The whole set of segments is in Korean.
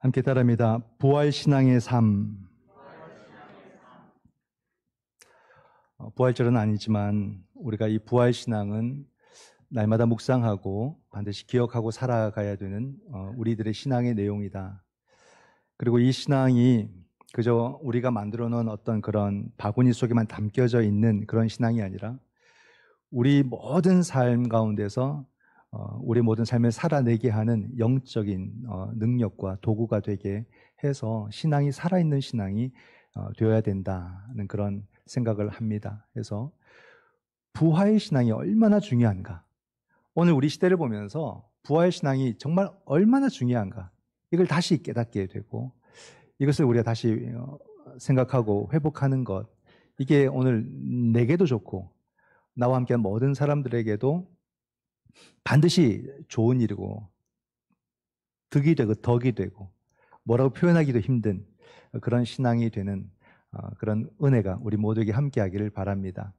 함께 따라합니다. 부활신앙의 삶. 부활절은 아니지만 우리가 이 부활신앙은 날마다 묵상하고 반드시 기억하고 살아가야 되는 우리들의 신앙의 내용이다. 그리고 이 신앙이 그저 우리가 만들어 놓은 어떤 그런 바구니 속에만 담겨져 있는 그런 신앙이 아니라 우리 모든 삶 가운데서 우리 모든 삶을 살아내게 하는 영적인 능력과 도구가 되게 해서 신앙이 살아있는 신앙이 되어야 된다는 그런 생각을 합니다. 그래서 부활 신앙이 얼마나 중요한가? 오늘 우리 시대를 보면서 부활 신앙이 정말 얼마나 중요한가? 이걸 다시 깨닫게 되고 이것을 우리가 다시 생각하고 회복하는 것, 이게 오늘 내게도 좋고 나와 함께한 모든 사람들에게도 반드시 좋은 일이고 득이 되고 덕이 되고 뭐라고 표현하기도 힘든 그런 신앙이 되는 그런 은혜가 우리 모두에게 함께하기를 바랍니다.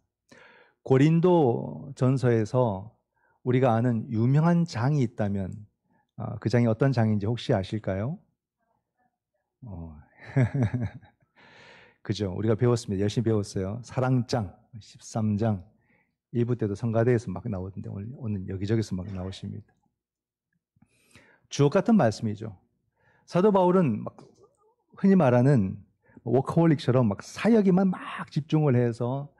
고린도 전서에서 우리가 아는 유명한 장이 있다면 그 장이 어떤 장인지 혹시 아실까요? 그죠? 우리가 배웠습니다. 열심히 배웠어요. 사랑장 13장 1부 때도 성가대에서 막 나오던데 오늘 여기저기서 막 나오십니다. 주옥 같은 말씀이죠. 사도 바울은 막 흔히 말하는 워커홀릭처럼 막 사역에만 막 집중을 해서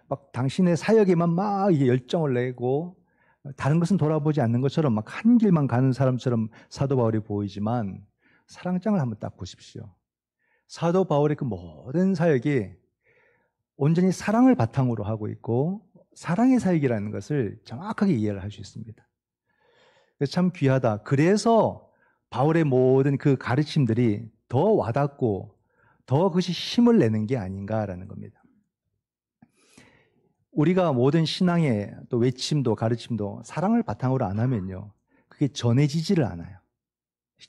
막 당신의 사역에만 막 이게 열정을 내고 다른 것은 돌아보지 않는 것처럼 막 한 길만 가는 사람처럼 사도 바울이 보이지만 사랑장을 한번 딱 보십시오. 사도 바울의 그 모든 사역이 온전히 사랑을 바탕으로 하고 있고 사랑의 사역이라는 것을 정확하게 이해를 할 수 있습니다. 그래서 참 귀하다. 그래서 바울의 모든 그 가르침들이 더 와닿고 더 그것이 힘을 내는 게 아닌가라는 겁니다. 우리가 모든 신앙의 또 외침도 가르침도 사랑을 바탕으로 안 하면요, 그게 전해지지를 않아요.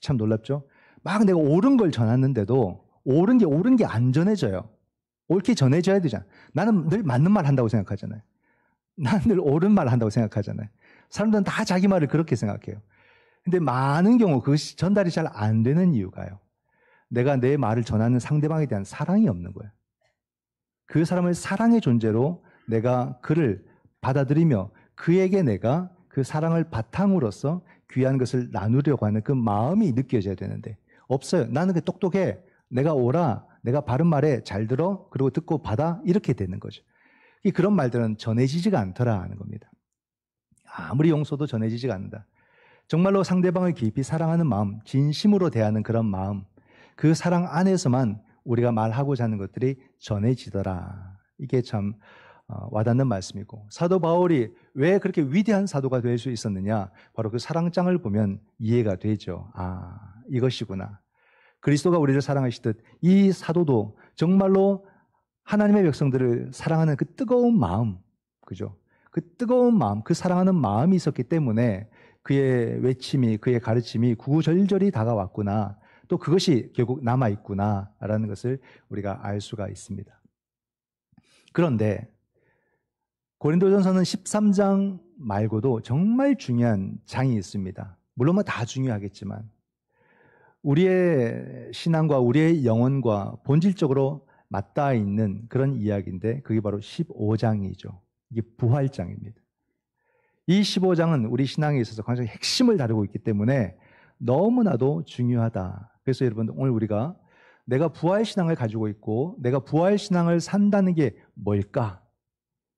참 놀랍죠? 막 내가 옳은 걸 전하는데도 옳은 게 안 전해져요. 옳게 전해져야 되잖아. 나는 늘 맞는 말 한다고 생각하잖아요. 나는 늘 옳은 말 한다고 생각하잖아요. 사람들은 다 자기 말을 그렇게 생각해요. 근데 많은 경우 그것이 전달이 잘 안 되는 이유가요, 내가 내 말을 전하는 상대방에 대한 사랑이 없는 거예요. 그 사람을 사랑의 존재로 내가 그를 받아들이며 그에게 내가 그 사랑을 바탕으로서 귀한 것을 나누려고 하는 그 마음이 느껴져야 되는데 없어요. 나는 그 똑똑해. 내가 옳아. 내가 바른 말에 잘 들어. 그리고 듣고 받아. 이렇게 되는 거죠. 그런 말들은 전해지지가 않더라 하는 겁니다. 아무리 용서도 전해지지가 않는다. 정말로 상대방을 깊이 사랑하는 마음, 진심으로 대하는 그런 마음, 그 사랑 안에서만 우리가 말하고자 하는 것들이 전해지더라. 이게 참 와닿는 말씀이고, 사도 바울이 왜 그렇게 위대한 사도가 될 수 있었느냐, 바로 그 사랑장을 보면 이해가 되죠. 이것이구나. 그리스도가 우리를 사랑하시듯 이 사도도 정말로 하나님의 백성들을 사랑하는 그 뜨거운 마음, 그죠? 그 뜨거운 마음, 그 사랑하는 마음이 있었기 때문에 그의 외침이, 그의 가르침이 구구절절히 다가왔구나. 또 그것이 결국 남아있구나라는 것을 우리가 알 수가 있습니다. 그런데 고린도전서는 13장 말고도 정말 중요한 장이 있습니다. 물론 다 중요하겠지만 우리의 신앙과 우리의 영혼과 본질적으로 맞닿아 있는 그런 이야기인데 그게 바로 15장이죠. 이게 부활장입니다. 이 15장은 우리 신앙에 있어서 굉장히 핵심을 다루고 있기 때문에 너무나도 중요하다. 그래서 여러분, 오늘 우리가 내가 부활신앙을 가지고 있고 내가 부활신앙을 산다는 게 뭘까?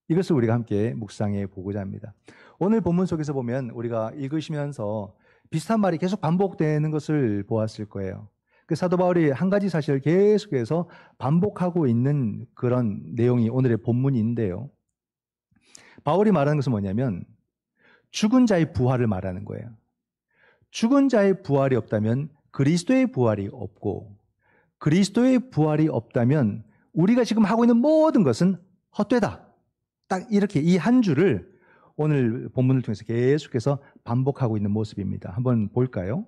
이것을 우리가 함께 묵상해 보고자 합니다. 오늘 본문 속에서 보면 우리가 읽으시면서 비슷한 말이 계속 반복되는 것을 보았을 거예요. 그 사도 바울이 한 가지 사실을 계속해서 반복하고 있는 그런 내용이 오늘의 본문인데요. 바울이 말하는 것은 뭐냐면 죽은 자의 부활을 말하는 거예요. 죽은 자의 부활이 없다면 그리스도의 부활이 없고, 그리스도의 부활이 없다면 우리가 지금 하고 있는 모든 것은 헛되다. 딱 이렇게 이 한 줄을 오늘 본문을 통해서 계속해서 반복하고 있는 모습입니다. 한번 볼까요?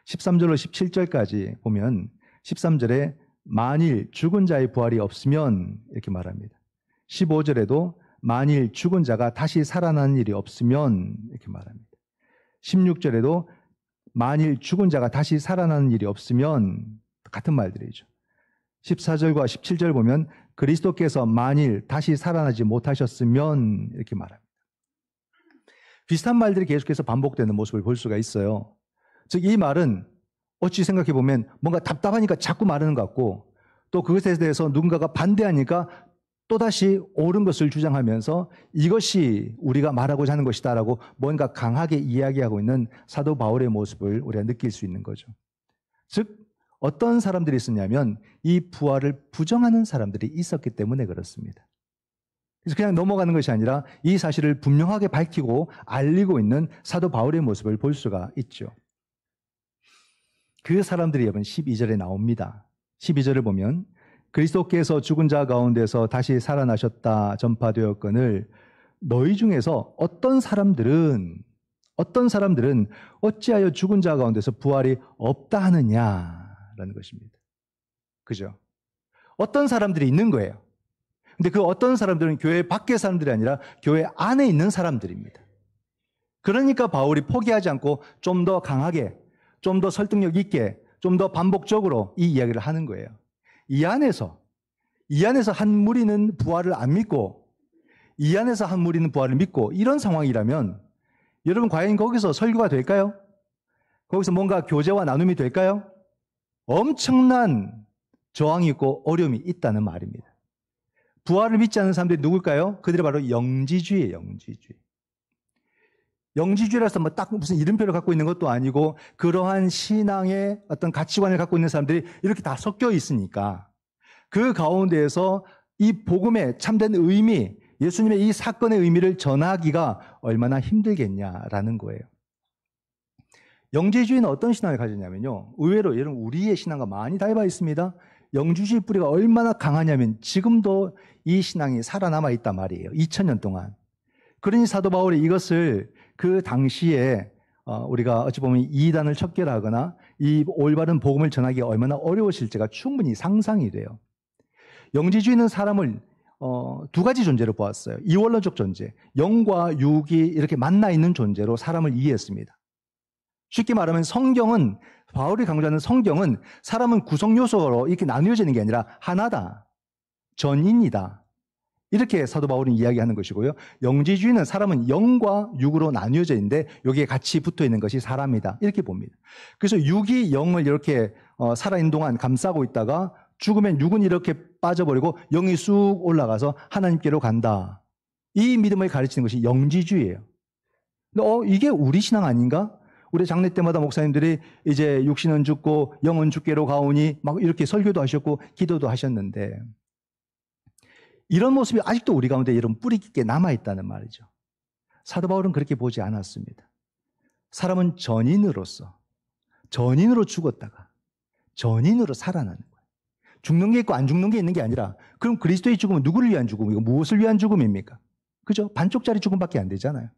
13절로 17절까지 보면 13절에 만일 죽은 자의 부활이 없으면 이렇게 말합니다. 15절에도 만일 죽은 자가 다시 살아나는 일이 없으면 이렇게 말합니다. 16절에도 만일 죽은 자가 다시 살아나는 일이 없으면 같은 말들이죠. 14절과 17절 보면 그리스도께서 만일 다시 살아나지 못하셨으면 이렇게 말합니다. 비슷한 말들이 계속해서 반복되는 모습을 볼 수가 있어요. 즉 이 말은 어찌 생각해 보면 뭔가 답답하니까 자꾸 말하는 것 같고 또 그것에 대해서 누군가가 반대하니까 또다시 옳은 것을 주장하면서 이것이 우리가 말하고자 하는 것이다라고 뭔가 강하게 이야기하고 있는 사도 바울의 모습을 우리가 느낄 수 있는 거죠. 즉 어떤 사람들이 있었냐면 이 부활을 부정하는 사람들이 있었기 때문에 그렇습니다. 그래서 그냥 넘어가는 것이 아니라 이 사실을 분명하게 밝히고 알리고 있는 사도 바울의 모습을 볼 수가 있죠. 그 사람들이 여러분 12절에 나옵니다. 12절을 보면 그리스도께서 죽은 자 가운데서 다시 살아나셨다 전파되었거늘 너희 중에서 어떤 사람들은 어찌하여 죽은 자 가운데서 부활이 없다 하느냐라는 것입니다. 그죠? 어떤 사람들이 있는 거예요. 근데 그 어떤 사람들은 교회 밖의 사람들이 아니라 교회 안에 있는 사람들입니다. 그러니까 바울이 포기하지 않고 좀 더 강하게, 좀 더 설득력 있게, 좀 더 반복적으로 이 이야기를 하는 거예요. 이 안에서 한 무리는 부활을 안 믿고 이 안에서 한 무리는 부활을 믿고 이런 상황이라면 여러분 과연 거기서 설교가 될까요? 거기서 뭔가 교제와 나눔이 될까요? 엄청난 저항이 있고 어려움이 있다는 말입니다. 부활을 믿지 않는 사람들이 누굴까요? 그들이 바로 영지주의예요. 영지주의라서 뭐 딱 무슨 이름표를 갖고 있는 것도 아니고 그러한 신앙의 어떤 가치관을 갖고 있는 사람들이 이렇게 다 섞여 있으니까 그 가운데에서 이 복음의 참된 의미, 예수님의 이 사건의 의미를 전하기가 얼마나 힘들겠냐라는 거예요. 영지주의는 어떤 신앙을 가졌냐면요. 의외로 여러분 우리의 신앙과 많이 닮아 있습니다. 영지주의 뿌리가 얼마나 강하냐면 지금도 이 신앙이 살아남아 있단 말이에요. 2000년 동안. 그러니 사도 바울이 이것을 그 당시에 우리가 어찌 보면 이단을 척결하거나 이 올바른 복음을 전하기가 얼마나 어려우실지가 충분히 상상이 돼요. 영지주의는 사람을 두 가지 존재로 보았어요. 이원론적 존재, 영과 육이 이렇게 만나 있는 존재로 사람을 이해했습니다. 쉽게 말하면 성경은 바울이 강조하는 성경은 사람은 구성 요소로 이렇게 나누어지는 게 아니라 하나다. 전인이다. 이렇게 사도 바울은 이야기하는 것이고요. 영지주의는 사람은 영과 육으로 나뉘어져 있는데 여기에 같이 붙어 있는 것이 사람이다. 이렇게 봅니다. 그래서 육이 영을 이렇게 살아있는 동안 감싸고 있다가 죽으면 육은 이렇게 빠져버리고 영이 쑥 올라가서 하나님께로 간다. 이 믿음을 가르치는 것이 영지주의예요. 근데 이게 우리 신앙 아닌가? 우리 장례 때마다 목사님들이 이제 육신은 죽고 영은 주께로 가오니 막 이렇게 설교도 하셨고 기도도 하셨는데 이런 모습이 아직도 우리 가운데 이런 뿌리 깊게 남아있다는 말이죠. 사도 바울은 그렇게 보지 않았습니다. 사람은 전인으로 죽었다가 전인으로 살아나는 거예요. 죽는 게 있고 안 죽는 게 있는 게 아니라 그럼 그리스도의 죽음은 누구를 위한 죽음이고 무엇을 위한 죽음입니까? 그죠? 반쪽짜리 죽음밖에 안 되잖아요.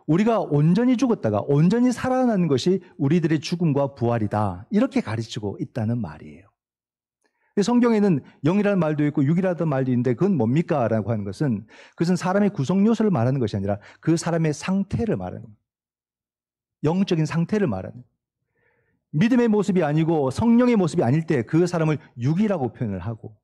우리가 온전히 죽었다가 온전히 살아나는 것이 우리들의 죽음과 부활이다. 이렇게 가르치고 있다는 말이에요. 성경에는 영이라는 말도 있고 육이라는 말도 있는데 그건 뭡니까? 라고 하는 것은 그것은 사람의 구성 요소를 말하는 것이 아니라 그 사람의 상태를 말하는 겁니다. 영적인 상태를 말하는 겁니다. 믿음의 모습이 아니고 성령의 모습이 아닐 때 그 사람을 육이라고 표현을 하고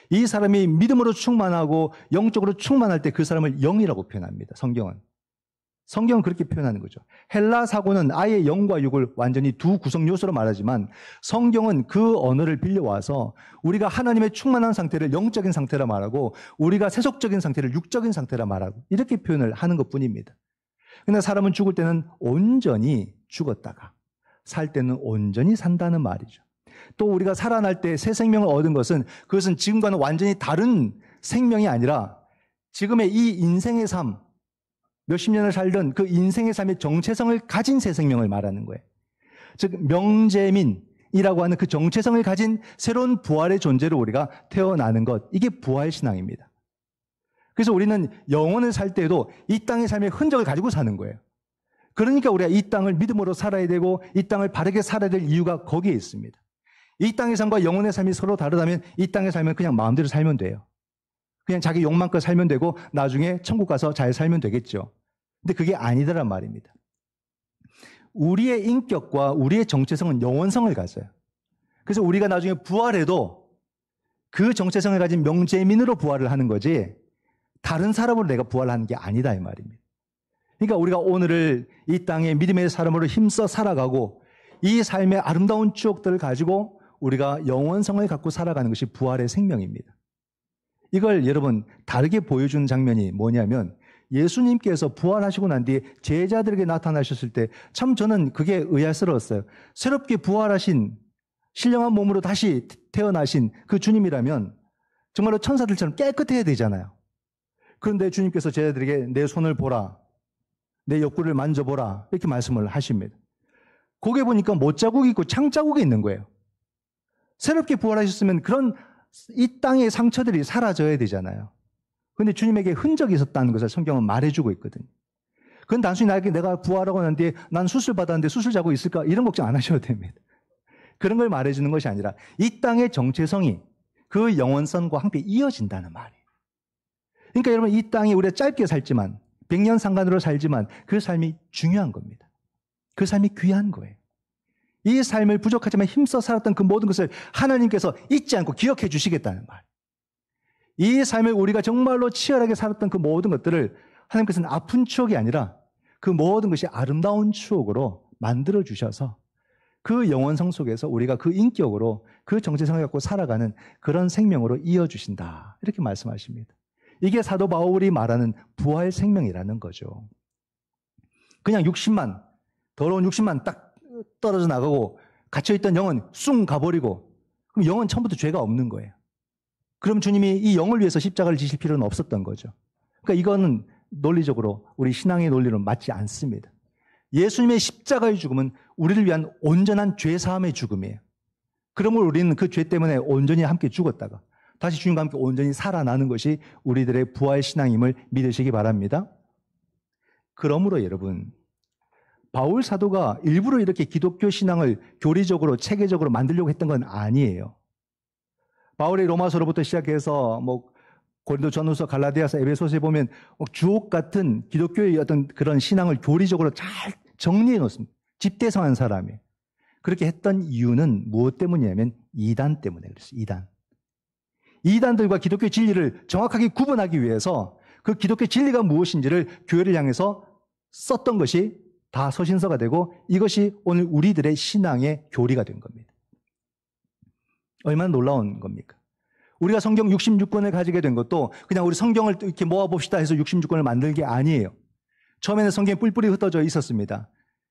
이 사람이 믿음으로 충만하고 영적으로 충만할 때 그 사람을 영이라고 표현합니다. 성경은 그렇게 표현하는 거죠. 헬라 사고는 아예 영과 육을 완전히 두 구성 요소로 말하지만 성경은 그 언어를 빌려와서 우리가 하나님의 충만한 상태를 영적인 상태라 말하고 우리가 세속적인 상태를 육적인 상태라 말하고 이렇게 표현을 하는 것뿐입니다. 그러나 사람은 죽을 때는 온전히 죽었다가 살 때는 온전히 산다는 말이죠. 또 우리가 살아날 때 새 생명을 얻은 것은 그것은 지금과는 완전히 다른 생명이 아니라 지금의 이 인생의 삶 몇십 년을 살던 그 인생의 삶의 정체성을 가진 새 생명을 말하는 거예요. 즉 명재민이라고 하는 그 정체성을 가진 새로운 부활의 존재로 우리가 태어나는 것, 이게 부활신앙입니다. 그래서 우리는 영혼을 살 때에도 이 땅의 삶의 흔적을 가지고 사는 거예요. 그러니까 우리가 이 땅을 믿음으로 살아야 되고 이 땅을 바르게 살아야 될 이유가 거기에 있습니다. 이 땅의 삶과 영혼의 삶이 서로 다르다면 이 땅의 삶은 그냥 마음대로 살면 돼요. 그냥 자기 욕망껏 살면 되고 나중에 천국 가서 잘 살면 되겠죠. 근데 그게 아니더란 말입니다. 우리의 인격과 우리의 정체성은 영원성을 가져요. 그래서 우리가 나중에 부활해도 그 정체성을 가진 명재민으로 부활을 하는 거지 다른 사람으로 내가 부활하는 게 아니다 이 말입니다. 그러니까 우리가 오늘을 이 땅에 믿음의 사람으로 힘써 살아가고 이 삶의 아름다운 추억들을 가지고 우리가 영원성을 갖고 살아가는 것이 부활의 생명입니다. 이걸 여러분 다르게 보여주는 장면이 뭐냐면 예수님께서 부활하시고 난 뒤에 제자들에게 나타나셨을 때 참 저는 그게 의아스러웠어요. 새롭게 부활하신 신령한 몸으로 다시 태어나신 그 주님이라면 정말로 천사들처럼 깨끗해야 되잖아요. 그런데 주님께서 제자들에게 내 손을 보라, 내 옆구리를 만져보라 이렇게 말씀을 하십니다. 거기에 보니까 못자국이 있고 창자국이 있는 거예요. 새롭게 부활하셨으면 그런 이 땅의 상처들이 사라져야 되잖아요. 그런데 주님에게 흔적이 있었다는 것을 성경은 말해주고 있거든요. 그건 단순히 내가 부활하고 난 뒤에 난 수술 받았는데 수술 자국 있을까 이런 걱정 안 하셔도 됩니다. 그런 걸 말해주는 것이 아니라 이 땅의 정체성이 그 영원성과 함께 이어진다는 말이에요. 그러니까 여러분 이 땅이 우리가 짧게 살지만 100년 상간으로 살지만 그 삶이 중요한 겁니다. 그 삶이 귀한 거예요. 이 삶을 부족하지만 힘써 살았던 그 모든 것을 하나님께서 잊지 않고 기억해 주시겠다는 말. 이 삶을 우리가 정말로 치열하게 살았던 그 모든 것들을 하나님께서는 아픈 추억이 아니라 그 모든 것이 아름다운 추억으로 만들어 주셔서 그 영원성 속에서 우리가 그 인격으로 그 정체성을 갖고 살아가는 그런 생명으로 이어주신다. 이렇게 말씀하십니다. 이게 사도 바울이 말하는 부활 생명이라는 거죠. 그냥 더러운 육신만 딱 떨어져 나가고 갇혀있던 영은 쑥 가버리고 그럼 영은 처음부터 죄가 없는 거예요. 그럼 주님이 이 영을 위해서 십자가를 지실 필요는 없었던 거죠. 그러니까 이거는 논리적으로 우리 신앙의 논리로는 맞지 않습니다. 예수님의 십자가의 죽음은 우리를 위한 온전한 죄사함의 죽음이에요. 그러므로 우리는 그 죄 때문에 온전히 함께 죽었다가 다시 주님과 함께 온전히 살아나는 것이 우리들의 부활 신앙임을 믿으시기 바랍니다. 그러므로 여러분 바울 사도가 일부러 이렇게 기독교 신앙을 교리적으로 체계적으로 만들려고 했던 건 아니에요. 바울의 로마서로부터 시작해서 고린도전후서, 갈라디아서, 에베소서에 보면 주옥 같은 기독교의 어떤 그런 신앙을 교리적으로 잘 정리해 놓습니다. 집대성한 사람이. 그렇게 했던 이유는 무엇 때문이냐면 이단 때문에 그랬어요. 이단들과 기독교 진리를 정확하게 구분하기 위해서 그 기독교 진리가 무엇인지를 교회를 향해서 썼던 것이 다 서신서가 되고 이것이 오늘 우리들의 신앙의 교리가 된 겁니다. 얼마나 놀라운 겁니까? 우리가 성경 66권을 가지게 된 것도 그냥 우리 성경을 이렇게 모아봅시다 해서 66권을 만든 게 아니에요. 처음에는 성경이 뿔뿔이 흩어져 있었습니다.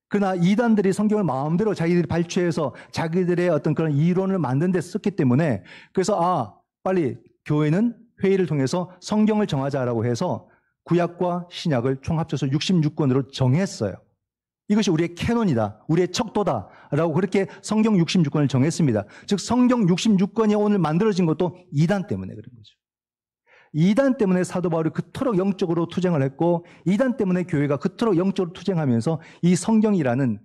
그러나 이단들이 성경을 마음대로 자기들이 발췌해서 자기들의 어떤 그런 이론을 만든 데 썼기 때문에 그래서 빨리 교회는 회의를 통해서 성경을 정하자라고 해서 구약과 신약을 총합쳐서 66권으로 정했어요. 이것이 우리의 캐논이다. 우리의 척도다라고 그렇게 성경 66권을 정했습니다. 즉 성경 66권이 오늘 만들어진 것도 이단 때문에 그런 거죠. 이단 때문에 사도 바울이 그토록 영적으로 투쟁을 했고 이단 때문에 교회가 그토록 영적으로 투쟁하면서 이 성경이라는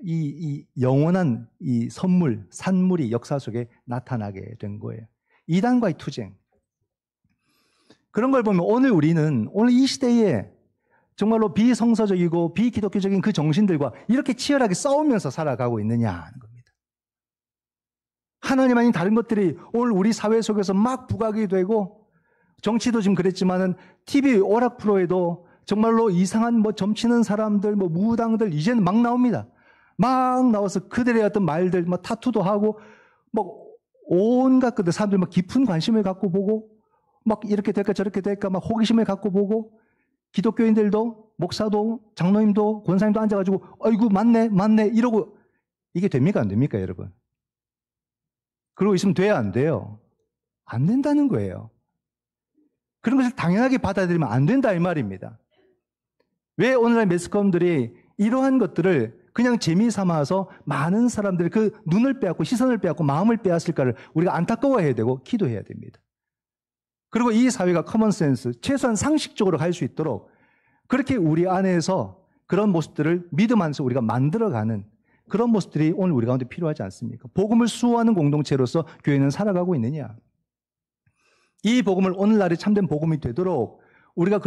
이 영원한 이 선물, 산물이 역사 속에 나타나게 된 거예요. 이단과의 투쟁. 그런 걸 보면 오늘 우리는 오늘 이 시대에 정말로 비성서적이고 비기독교적인 그 정신들과 이렇게 치열하게 싸우면서 살아가고 있느냐 하는 겁니다. 하나님 아닌 다른 것들이 오늘 우리 사회 속에서 막 부각이 되고 정치도 지금 그랬지만은 TV 오락 프로에도 정말로 이상한 점치는 사람들, 무당들 이제는 막 나옵니다. 막 나와서 그들의 어떤 말들, 타투도 하고, 온갖 것들 사람들이 깊은 관심을 갖고 보고, 이렇게 될까 저렇게 될까 호기심을 갖고 보고, 기독교인들도 목사도 장로님도 권사님도 앉아가지고 아이고 맞네 이러고 이게 됩니까 안 됩니까 여러분? 그러고 있으면 돼야 안 돼요? 안 된다는 거예요. 그런 것을 당연하게 받아들이면 안 된다 이 말입니다. 왜 오늘날 매스컴들이 이러한 것들을 그냥 재미삼아서 많은 사람들이 그 눈을 빼앗고 시선을 빼앗고 마음을 빼앗을까를 우리가 안타까워해야 되고 기도해야 됩니다. 그리고 이 사회가 커먼센스, 최소한 상식적으로 갈 수 있도록 그렇게 우리 안에서 그런 모습들을 믿음 안에서 우리가 만들어가는 그런 모습들이 오늘 우리 가운데 필요하지 않습니까? 복음을 수호하는 공동체로서 교회는 살아가고 있느냐? 이 복음을 오늘날의 참된 복음이 되도록 우리가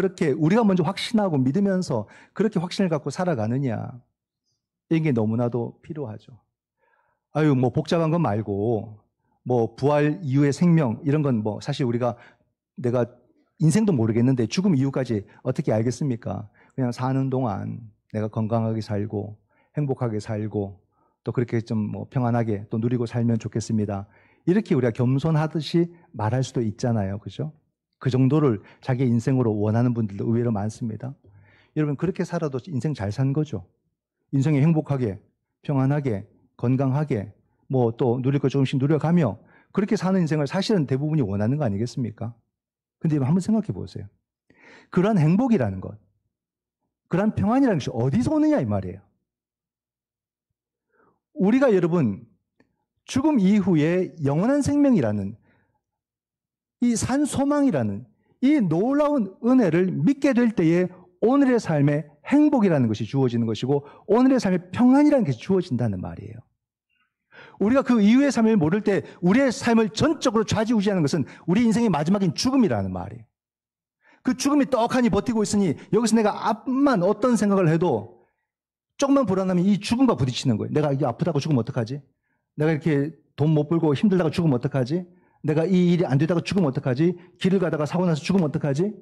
먼저 확신하고 믿으면서 그렇게 확신을 갖고 살아가느냐? 이게 너무나도 필요하죠. 아유, 뭐 복잡한 건 말고, 뭐 부활 이후의 생명, 이런 건 뭐 사실 내가 인생도 모르겠는데 죽음 이후까지 어떻게 알겠습니까? 그냥 사는 동안 내가 건강하게 살고, 행복하게 살고, 또 그렇게 좀 뭐 평안하게 또 누리고 살면 좋겠습니다. 이렇게 우리가 겸손하듯이 말할 수도 있잖아요. 그죠? 그 정도를 자기 인생으로 원하는 분들도 의외로 많습니다. 여러분, 그렇게 살아도 인생 잘 산 거죠. 인생이 행복하게, 평안하게, 건강하게, 뭐 또 누릴 거 조금씩 누려가며 그렇게 사는 인생을 사실은 대부분이 원하는 거 아니겠습니까? 근데 한번 생각해 보세요. 그러한 행복이라는 것, 그러한 평안이라는 것이 어디서 오느냐 이 말이에요. 우리가 여러분 죽음 이후에 영원한 생명이라는 이 산 소망이라는 이 놀라운 은혜를 믿게 될 때에 오늘의 삶에 행복이라는 것이 주어지는 것이고 오늘의 삶에 평안이라는 것이 주어진다는 말이에요. 우리가 그 이후의 삶을 모를 때 우리의 삶을 전적으로 좌지우지하는 것은 우리 인생의 마지막인 죽음이라는 말이에요. 그 죽음이 떡하니 버티고 있으니 여기서 내가 앞만 어떤 생각을 해도 조금만 불안하면 이 죽음과 부딪히는 거예요. 내가 이게 아프다고 죽으면 어떡하지? 내가 이렇게 돈 못 벌고 힘들다가 죽으면 어떡하지? 내가 이 일이 안 되다가 죽으면 어떡하지? 길을 가다가 사고 나서 죽으면 어떡하지?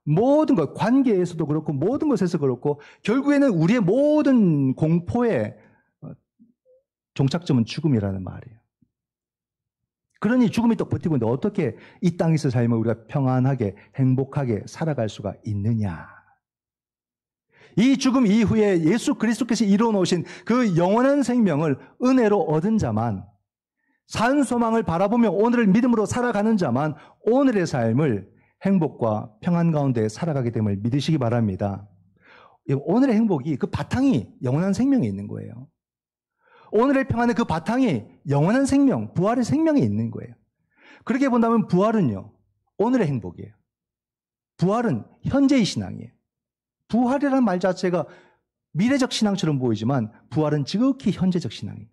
모든 것, 관계에서도 그렇고 모든 것에서 그렇고 결국에는 우리의 모든 공포의 종착점은 죽음이라는 말이에요. 그러니 죽음이 또 버티고 있는데 어떻게 이 땅에서 삶을 우리가 평안하게 행복하게 살아갈 수가 있느냐. 이 죽음 이후에 예수 그리스도께서 이루어 놓으신 그 영원한 생명을 은혜로 얻은 자만, 산 소망을 바라보며 오늘을 믿음으로 살아가는 자만 오늘의 삶을 행복과 평안 가운데 살아가게 됨을 믿으시기 바랍니다. 오늘의 행복이 그 바탕이 영원한 생명에 있는 거예요. 오늘의 평안의 그 바탕이 영원한 생명, 부활의 생명에 있는 거예요. 그렇게 본다면 부활은요, 오늘의 행복이에요. 부활은 현재의 신앙이에요. 부활이라는 말 자체가 미래적 신앙처럼 보이지만 부활은 지극히 현재적 신앙입니다.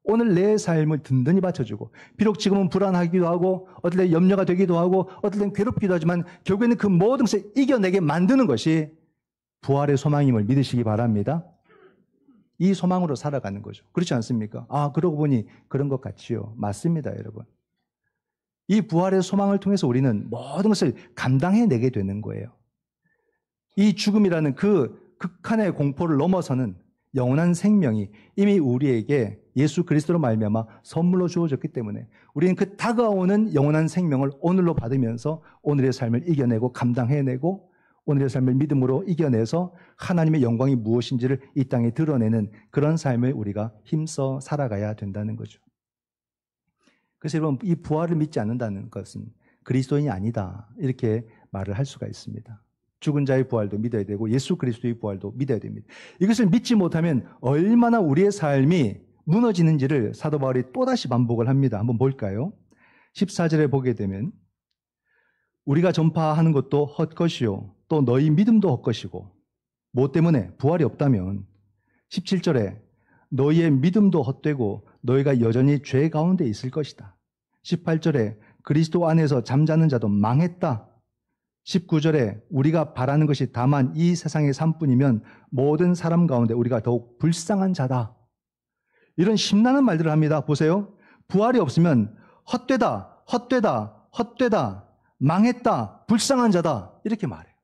오늘 내 삶을 든든히 받쳐주고 비록 지금은 불안하기도 하고 어떨 때 염려가 되기도 하고 어떨 땐 괴롭기도 하지만 결국에는 그 모든 것을 이겨내게 만드는 것이 부활의 소망임을 믿으시기 바랍니다. 이 소망으로 살아가는 거죠. 그렇지 않습니까? 아, 그러고 보니 그런 것 같지요. 맞습니다, 여러분. 이 부활의 소망을 통해서 우리는 모든 것을 감당해내게 되는 거예요. 이 죽음이라는 그 극한의 공포를 넘어서는 영원한 생명이 이미 우리에게 예수 그리스도로 말미암아 선물로 주어졌기 때문에 우리는 그 다가오는 영원한 생명을 오늘로 받으면서 오늘의 삶을 이겨내고 감당해내고 오늘의 삶을 믿음으로 이겨내서 하나님의 영광이 무엇인지를 이 땅에 드러내는 그런 삶을 우리가 힘써 살아가야 된다는 거죠. 그래서 여러분, 이 부활을 믿지 않는다는 것은 그리스도인이 아니다, 이렇게 말을 할 수가 있습니다. 죽은 자의 부활도 믿어야 되고 예수 그리스도의 부활도 믿어야 됩니다. 이것을 믿지 못하면 얼마나 우리의 삶이 무너지는지를 사도 바울이 또다시 반복을 합니다. 한번 볼까요? 14절에 보게 되면 우리가 전파하는 것도 헛것이요 또 너희 믿음도 헛것이고 뭐 때문에? 부활이 없다면 17절에 너희의 믿음도 헛되고 너희가 여전히 죄 가운데 있을 것이다. 18절에 그리스도 안에서 잠자는 자도 망했다. 19절에 우리가 바라는 것이 다만 이 세상의 삶뿐이면 모든 사람 가운데 우리가 더욱 불쌍한 자다. 이런 심란한 말들을 합니다. 보세요. 부활이 없으면 헛되다, 헛되다, 헛되다, 망했다, 불쌍한 자다, 이렇게 말해요.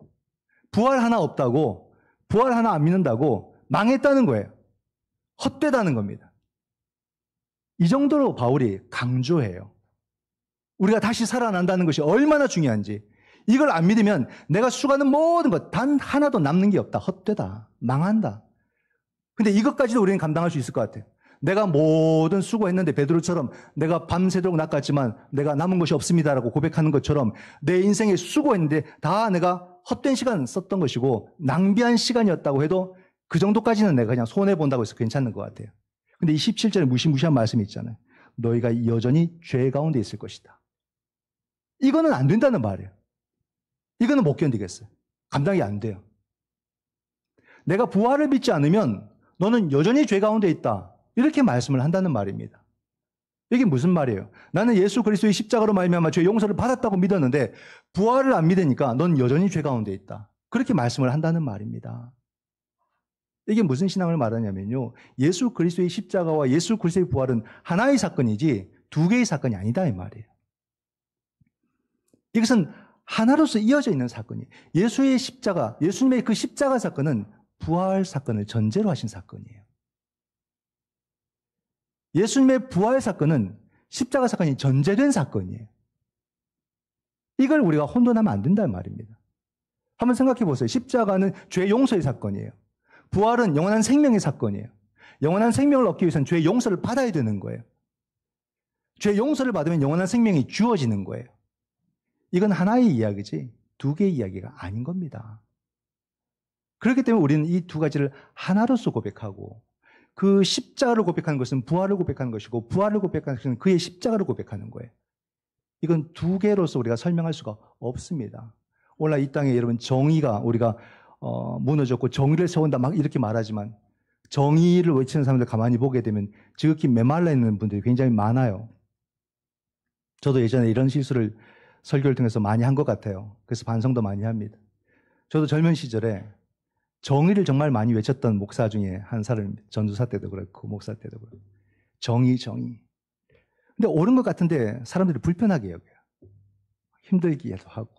부활 하나 없다고, 부활 하나 안 믿는다고 망했다는 거예요. 헛되다는 겁니다. 이 정도로 바울이 강조해요. 우리가 다시 살아난다는 것이 얼마나 중요한지. 이걸 안 믿으면 내가 수고하는 모든 것 단 하나도 남는 게 없다. 헛되다. 망한다. 근데 이것까지도 우리는 감당할 수 있을 것 같아요. 내가 모든 수고했는데 베드로처럼 내가 밤새도록 낚았지만 내가 남은 것이 없습니다라고 고백하는 것처럼 내 인생에 수고했는데 다 내가 헛된 시간 썼던 것이고 낭비한 시간이었다고 해도 그 정도까지는 내가 그냥 손해본다고 해서 괜찮은 것 같아요. 근데 이 17절에 무시무시한 말씀이 있잖아요. 너희가 여전히 죄 가운데 있을 것이다. 이거는 안 된다는 말이에요. 이거는 못 견디겠어요. 감당이 안 돼요. 내가 부활을 믿지 않으면 너는 여전히 죄 가운데 있다. 이렇게 말씀을 한다는 말입니다. 이게 무슨 말이에요? 나는 예수 그리스도의 십자가로 말미암아 죄 용서를 받았다고 믿었는데 부활을 안 믿으니까 넌 여전히 죄 가운데 있다. 그렇게 말씀을 한다는 말입니다. 이게 무슨 신앙을 말하냐면요. 예수 그리스도의 십자가와 예수 그리스도의 부활은 하나의 사건이지 두 개의 사건이 아니다 이 말이에요. 이것은 하나로서 이어져 있는 사건이에요. 예수의 십자가, 예수님의 그 십자가 사건은 부활 사건을 전제로 하신 사건이에요. 예수님의 부활 사건은 십자가 사건이 전제된 사건이에요. 이걸 우리가 혼돈하면 안 된다는 말입니다. 한번 생각해 보세요. 십자가는 죄 용서의 사건이에요. 부활은 영원한 생명의 사건이에요. 영원한 생명을 얻기 위해서는 죄 용서를 받아야 되는 거예요. 죄 용서를 받으면 영원한 생명이 주어지는 거예요. 이건 하나의 이야기지 두 개의 이야기가 아닌 겁니다. 그렇기 때문에 우리는 이 두 가지를 하나로서 고백하고 그 십자가를 고백하는 것은 부활을 고백하는 것이고 부활을 고백하는 것은 그의 십자가를 고백하는 거예요. 이건 두 개로서 우리가 설명할 수가 없습니다. 오늘 이 땅에 여러분 정의가 우리가 무너졌고 정의를 세운다 막 이렇게 말하지만 정의를 외치는 사람들 가만히 보게 되면 지극히 메말라 있는 분들이 굉장히 많아요. 저도 예전에 이런 실수를 설교를 통해서 많이 한 것 같아요. 그래서 반성도 많이 합니다. 저도 젊은 시절에 정의를 정말 많이 외쳤던 목사 중에 한 사람입니다. 전도사 때도 그렇고 목사 때도 그렇고. 정의. 근데 옳은 것 같은데 사람들이 불편하게 여겨요. 힘들기도 하고.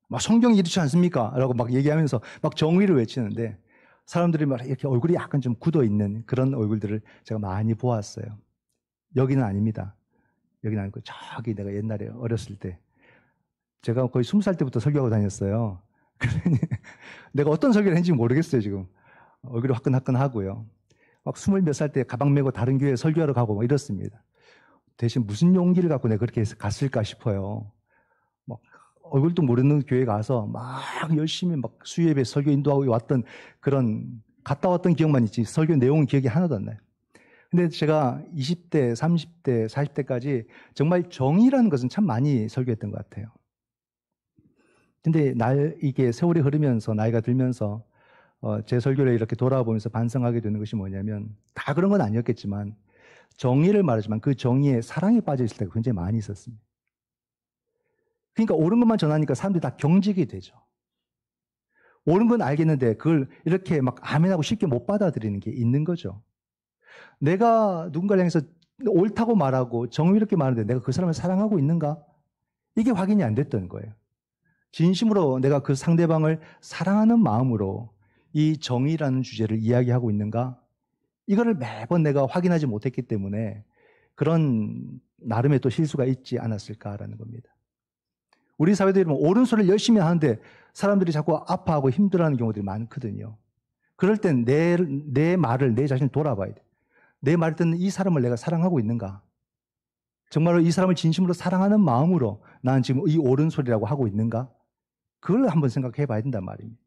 막 성경이 이렇지 않습니까? 라고 막 얘기하면서 막 정의를 외치는데 사람들이 막 이렇게 얼굴이 약간 좀 굳어 있는 그런 얼굴들을 제가 많이 보았어요. 여기는 아닙니다. 여기는 아니고 저기 내가 옛날에 어렸을 때 제가 거의 20살 때부터 설교하고 다녔어요. 그러니 내가 어떤 설교를 했는지 모르겠어요 지금. 얼굴이 화끈화끈하고요. 막 20몇 살 때 가방 메고 다른 교회에 설교하러 가고 막 이렇습니다. 대신 무슨 용기를 갖고 내가 그렇게 갔을까 싶어요. 막 얼굴도 모르는 교회 가서 막 열심히 막 수요예배 설교 인도하고 왔던 그런 갔다 왔던 기억만 있지 설교 내용은 기억이 하나도 안 나요. 근데 제가 20대, 30대, 40대까지 정말 정의라는 것은 참 많이 설교했던 것 같아요. 근데 이게 세월이 흐르면서 나이가 들면서 제 설교를 이렇게 돌아보면서 반성하게 되는 것이 뭐냐면 다 그런 건 아니었겠지만 정의를 말하지만 그 정의에 사랑이 빠져 있을 때가 굉장히 많이 있었습니다. 그러니까 옳은 것만 전하니까 사람들이 다 경직이 되죠. 옳은 건 알겠는데 그걸 이렇게 막 아멘하고 쉽게 못 받아들이는 게 있는 거죠. 내가 누군가를 향해서 옳다고 말하고 정의롭게 말하는데 내가 그 사람을 사랑하고 있는가? 이게 확인이 안 됐던 거예요. 진심으로 내가 그 상대방을 사랑하는 마음으로 이 정의라는 주제를 이야기하고 있는가? 이거를 매번 내가 확인하지 못했기 때문에 그런 나름의 또 실수가 있지 않았을까라는 겁니다. 우리 사회도 여러분 옳은 소리를 열심히 하는데 사람들이 자꾸 아파하고 힘들어하는 경우들이 많거든요. 그럴 땐 내 말을 내 자신을 돌아봐야 돼. 내 말을 듣는 이 사람을 내가 사랑하고 있는가? 정말로 이 사람을 진심으로 사랑하는 마음으로 나는 지금 이 옳은 소리라고 하고 있는가? 그걸 한번 생각해 봐야 된단 말입니다.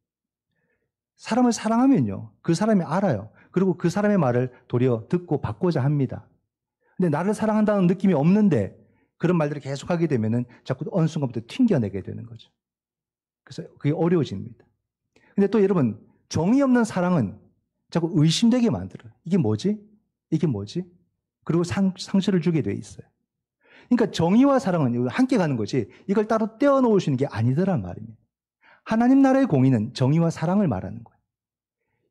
사람을 사랑하면요. 그 사람이 알아요. 그리고 그 사람의 말을 도리어 듣고 받고자 합니다. 근데 나를 사랑한다는 느낌이 없는데 그런 말들을 계속하게 되면은 자꾸 어느 순간부터 튕겨내게 되는 거죠. 그래서 그게 어려워집니다. 근데 또 여러분 정의 없는 사랑은 자꾸 의심되게 만들어요. 이게 뭐지? 이게 뭐지? 그리고 상처를 주게 돼 있어요. 그러니까 정의와 사랑은 함께 가는 거지 이걸 따로 떼어놓을 수 있는 게 아니더란 말입니다. 하나님 나라의 공의는 정의와 사랑을 말하는 거예요.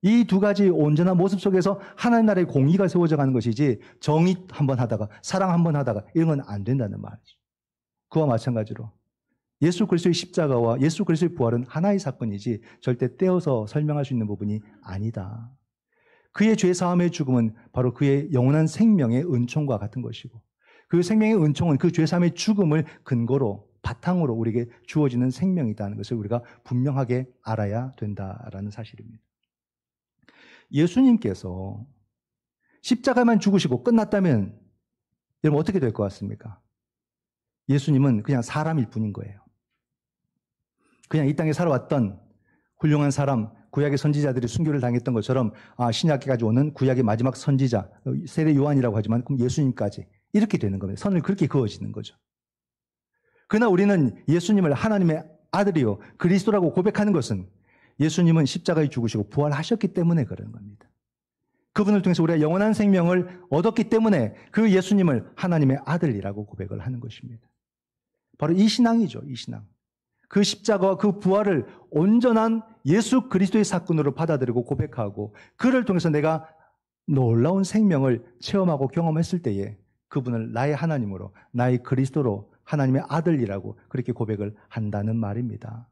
이 두 가지 온전한 모습 속에서 하나님 나라의 공의가 세워져 가는 것이지 정의 한번 하다가 사랑 한번 하다가 이런 건 안 된다는 말이죠. 그와 마찬가지로 예수 그리스도의 십자가와 예수 그리스도의 부활은 하나의 사건이지 절대 떼어서 설명할 수 있는 부분이 아니다. 그의 죄 사함의 죽음은 바로 그의 영원한 생명의 은총과 같은 것이고 그 생명의 은총은 그 죄 사함의 죽음을 근거로 바탕으로 우리에게 주어지는 생명이라는 것을 우리가 분명하게 알아야 된다라는 사실입니다. 예수님께서 십자가만 죽으시고 끝났다면 여러분 어떻게 될 것 같습니까? 예수님은 그냥 사람일 뿐인 거예요. 그냥 이 땅에 살아왔던 훌륭한 사람, 구약의 선지자들이 순교를 당했던 것처럼 신약에까지 오는 구약의 마지막 선지자, 세례 요한이라고 하지만 그럼 예수님까지 이렇게 되는 겁니다. 선을 그렇게 그어지는 거죠. 그러나 우리는 예수님을 하나님의 아들이요 그리스도라고 고백하는 것은 예수님은 십자가에 죽으시고 부활하셨기 때문에 그런 겁니다. 그분을 통해서 우리가 영원한 생명을 얻었기 때문에 그 예수님을 하나님의 아들이라고 고백을 하는 것입니다. 바로 이 신앙이죠. 이 신앙. 그 십자가와 그 부활을 온전한 예수 그리스도의 사건으로 받아들이고 고백하고 그를 통해서 내가 놀라운 생명을 체험하고 경험했을 때에 그분을 나의 하나님으로, 나의 그리스도로, 하나님의 아들이라고 그렇게 고백을 한다는 말입니다.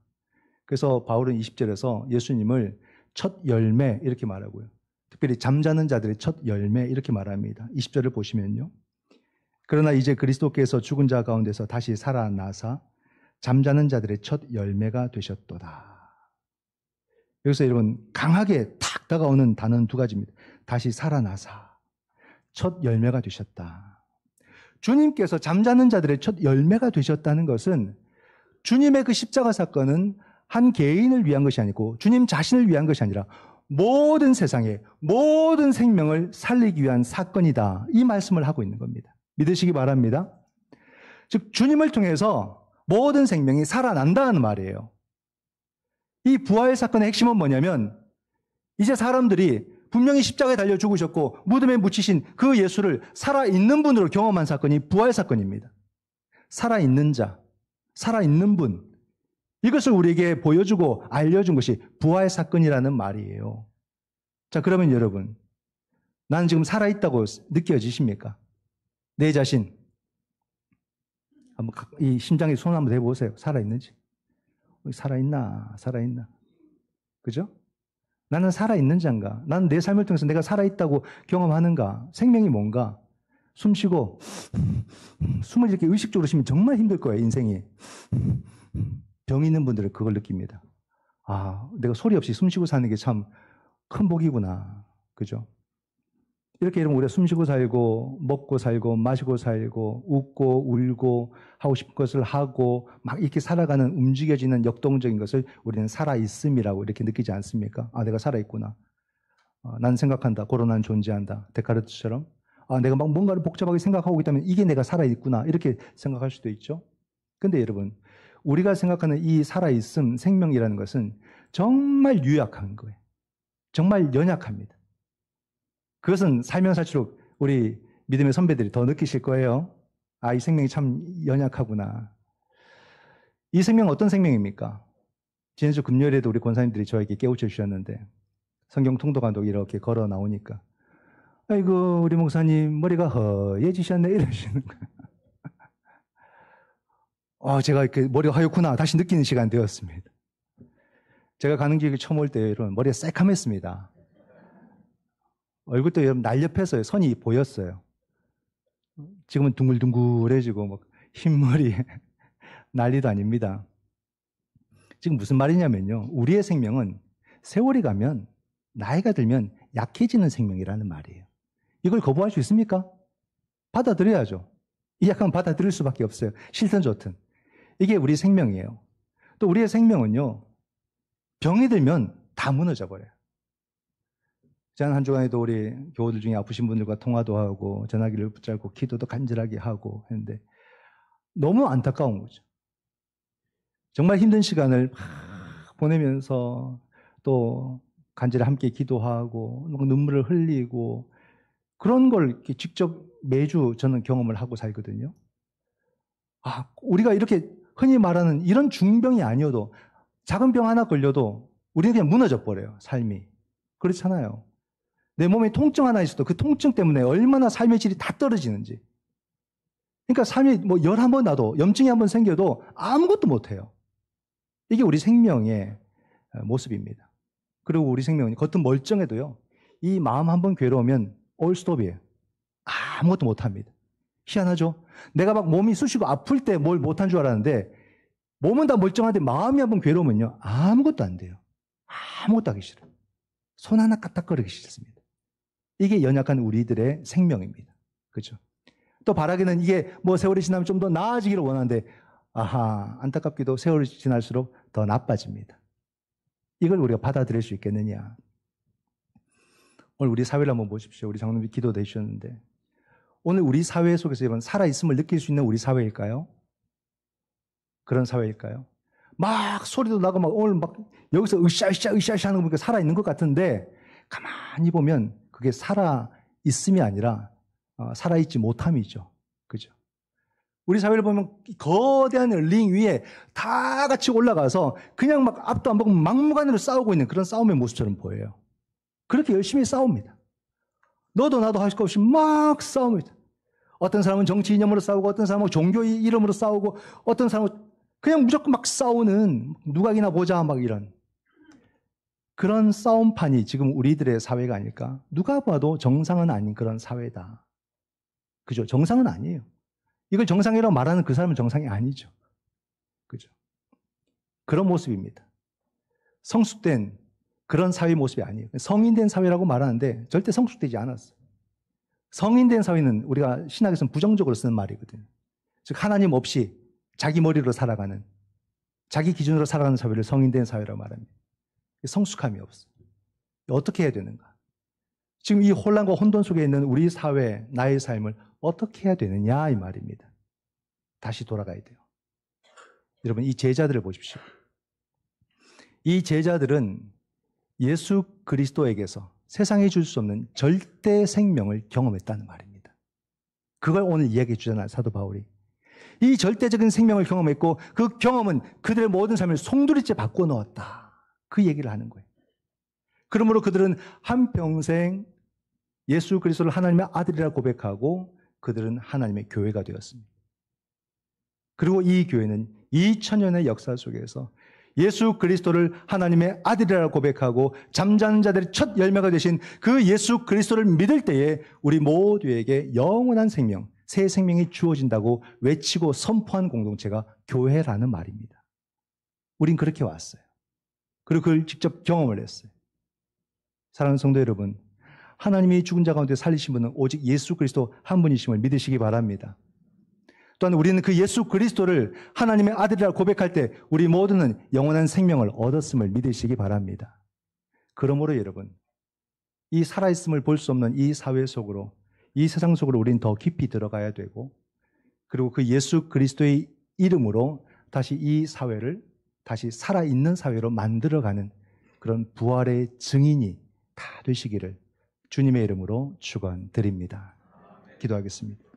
그래서 바울은 20절에서 예수님을 첫 열매 이렇게 말하고요. 특별히 잠자는 자들의 첫 열매 이렇게 말합니다. 20절을 보시면요. 그러나 이제 그리스도께서 죽은 자 가운데서 다시 살아나사 잠자는 자들의 첫 열매가 되셨도다. 여기서 여러분 강하게 탁 다가오는 단어는 두 가지입니다. 다시 살아나사 첫 열매가 되셨다. 주님께서 잠자는 자들의 첫 열매가 되셨다는 것은 주님의 그 십자가 사건은 한 개인을 위한 것이 아니고 주님 자신을 위한 것이 아니라 모든 세상의 모든 생명을 살리기 위한 사건이다. 이 말씀을 하고 있는 겁니다. 믿으시기 바랍니다. 즉 주님을 통해서 모든 생명이 살아난다는 말이에요. 이 부활 사건의 핵심은 뭐냐면 이제 사람들이 분명히 십자가에 달려 죽으셨고 무덤에 묻히신 그 예수를 살아있는 분으로 경험한 사건이 부활 사건입니다. 살아있는 자, 살아있는 분, 이것을 우리에게 보여주고 알려준 것이 부활 사건이라는 말이에요. 자, 그러면 여러분, 나는 지금 살아있다고 느껴지십니까? 내 자신, 한번 이 심장에 손 한번 대보세요. 살아있는지. 살아있나? 살아있나? 그죠? 나는 살아있는 자인가? 나는 내 삶을 통해서 내가 살아있다고 경험하는가? 생명이 뭔가? 숨 쉬고 숨을 이렇게 의식적으로 쉬면 정말 힘들 거예요. 인생이. 병 있는 분들은 그걸 느낍니다. 아, 내가 소리 없이 숨 쉬고 사는 게 참 큰 복이구나. 그죠? 이렇게 여러분 우리가 숨 쉬고 살고 먹고 살고 마시고 살고 웃고 울고 하고 싶은 것을 하고 막 이렇게 살아가는 움직여지는 역동적인 것을 우리는 살아있음이라고 이렇게 느끼지 않습니까? 아, 내가 살아있구나. 난 생각한다. 코로나는 존재한다. 데카르트처럼. 아, 내가 막 뭔가를 복잡하게 생각하고 있다면 이게 내가 살아있구나. 이렇게 생각할 수도 있죠. 근데 여러분, 우리가 생각하는 이 살아있음, 생명이라는 것은 정말 유약한 거예요. 정말 연약합니다. 그것은 살면 살수록 우리 믿음의 선배들이 더 느끼실 거예요. 아, 이 생명이 참 연약하구나. 이 생명은 어떤 생명입니까? 지난주 금요일에도 우리 권사님들이 저에게 깨우쳐 주셨는데 성경 통독한다고 이렇게 걸어 나오니까 아이고 우리 목사님 머리가 허해지셨네 이러시는 거예요. 제가 이렇게 머리가 하얗구나 다시 느끼는 시간 되었습니다. 제가 가는 길에 처음 올 때 여러분 머리가 새카맸습니다. 얼굴도 여러분 날렵해서요. 선이 보였어요. 지금은 둥글둥글해지고 막 흰머리 난리도 아닙니다. 지금 무슨 말이냐면요. 우리의 생명은 세월이 가면 나이가 들면 약해지는 생명이라는 말이에요. 이걸 거부할 수 있습니까? 받아들여야죠. 이 약간 받아들일 수밖에 없어요. 싫든 좋든. 이게 우리 생명이에요. 또 우리의 생명은요. 병이 들면 다 무너져 버려요. 지난 한 주간에도 우리 교우들 중에 아프신 분들과 통화도 하고 전화기를 붙잡고 기도도 간절하게 하고 했는데 너무 안타까운 거죠. 정말 힘든 시간을 보내면서 또 간절히 함께 기도하고 눈물을 흘리고 그런 걸 이렇게 직접 매주 저는 경험을 하고 살거든요. 아, 우리가 이렇게 흔히 말하는 이런 중병이 아니어도 작은 병 하나 걸려도 우리는 그냥 무너져 버려요. 삶이. 그렇잖아요. 내 몸에 통증 하나 있어도 그 통증 때문에 얼마나 삶의 질이 다 떨어지는지. 그러니까 삶이 뭐 열 한 번 나도 염증이 한 번 생겨도 아무것도 못해요. 이게 우리 생명의 모습입니다. 그리고 우리 생명은 겉은 멀쩡해도요. 이 마음 한 번 괴로우면 올 스톱이에요. 아무것도 못합니다. 희한하죠? 내가 막 몸이 쑤시고 아플 때 뭘 못한 줄 알았는데 몸은 다 멀쩡한데 마음이 한 번 괴로우면요. 아무것도 안 돼요. 아무것도 하기 싫어요. 손 하나 까딱거리기 싫습니다. 이게 연약한 우리들의 생명입니다. 그렇죠? 또 바라기는 이게 뭐 세월이 지나면 좀 더 나아지기를 원하는데 아하 안타깝게도 세월이 지날수록 더 나빠집니다. 이걸 우리가 받아들일 수 있겠느냐. 오늘 우리 사회를 한번 보십시오. 우리 장로님이 기도해 주셨는데 오늘 우리 사회 속에서 이런 살아있음을 느낄 수 있는 우리 사회일까요? 그런 사회일까요? 막 소리도 나고 막 오늘 막 여기서 으쌰으쌰 하는 거 보니까 살아있는 것 같은데 가만히 보면 그게 살아있음이 아니라 살아있지 못함이죠. 그죠? 우리 사회를 보면 거대한 링 위에 다 같이 올라가서 그냥 막 앞도 안 보고 막무가내로 싸우고 있는 그런 싸움의 모습처럼 보여요. 그렇게 열심히 싸웁니다. 너도 나도 할 것 없이 막 싸웁니다. 어떤 사람은 정치 이념으로 싸우고 어떤 사람은 종교 이름으로 싸우고 어떤 사람은 그냥 무조건 막 싸우는 누각이나 보자 막 이런 그런 싸움판이 지금 우리들의 사회가 아닐까? 누가 봐도 정상은 아닌 그런 사회다. 그죠? 정상은 아니에요. 이걸 정상이라고 말하는 그 사람은 정상이 아니죠. 그죠? 그런 모습입니다. 성숙된 그런 사회 모습이 아니에요. 성인된 사회라고 말하는데 절대 성숙되지 않았어요. 성인된 사회는 우리가 신학에서는 부정적으로 쓰는 말이거든요. 즉 하나님 없이 자기 머리로 살아가는 자기 기준으로 살아가는 사회를 성인된 사회라고 말합니다. 성숙함이 없어요. 어떻게 해야 되는가? 지금 이 혼란과 혼돈 속에 있는 우리 사회, 나의 삶을 어떻게 해야 되느냐 이 말입니다. 다시 돌아가야 돼요. 여러분 이 제자들을 보십시오. 이 제자들은 예수 그리스도에게서 세상에 줄 수 없는 절대 생명을 경험했다는 말입니다. 그걸 오늘 이야기해 주잖아요, 사도 바울이. 이 절대적인 생명을 경험했고 그 경험은 그들의 모든 삶을 송두리째 바꿔 넣었다. 그 얘기를 하는 거예요. 그러므로 그들은 한평생 예수 그리스도를 하나님의 아들이라 고백하고 그들은 하나님의 교회가 되었습니다. 그리고 이 교회는 2000년의 역사 속에서 예수 그리스도를 하나님의 아들이라 고백하고 잠자는 자들의 첫 열매가 되신 그 예수 그리스도를 믿을 때에 우리 모두에게 영원한 생명, 새 생명이 주어진다고 외치고 선포한 공동체가 교회라는 말입니다. 우린 그렇게 왔어요. 그리고 그걸 직접 경험을 했어요. 사랑하는 성도 여러분, 하나님이 죽은 자 가운데 살리신 분은 오직 예수 그리스도 한 분이심을 믿으시기 바랍니다. 또한 우리는 그 예수 그리스도를 하나님의 아들이라 고백할 때 우리 모두는 영원한 생명을 얻었음을 믿으시기 바랍니다. 그러므로 여러분, 이 살아있음을 볼 수 없는 이 사회 속으로, 이 세상 속으로 우리는 더 깊이 들어가야 되고, 그리고 그 예수 그리스도의 이름으로 다시 이 사회를 다시 살아있는 사회로 만들어가는 그런 부활의 증인이 다 되시기를 주님의 이름으로 축원드립니다. 기도하겠습니다.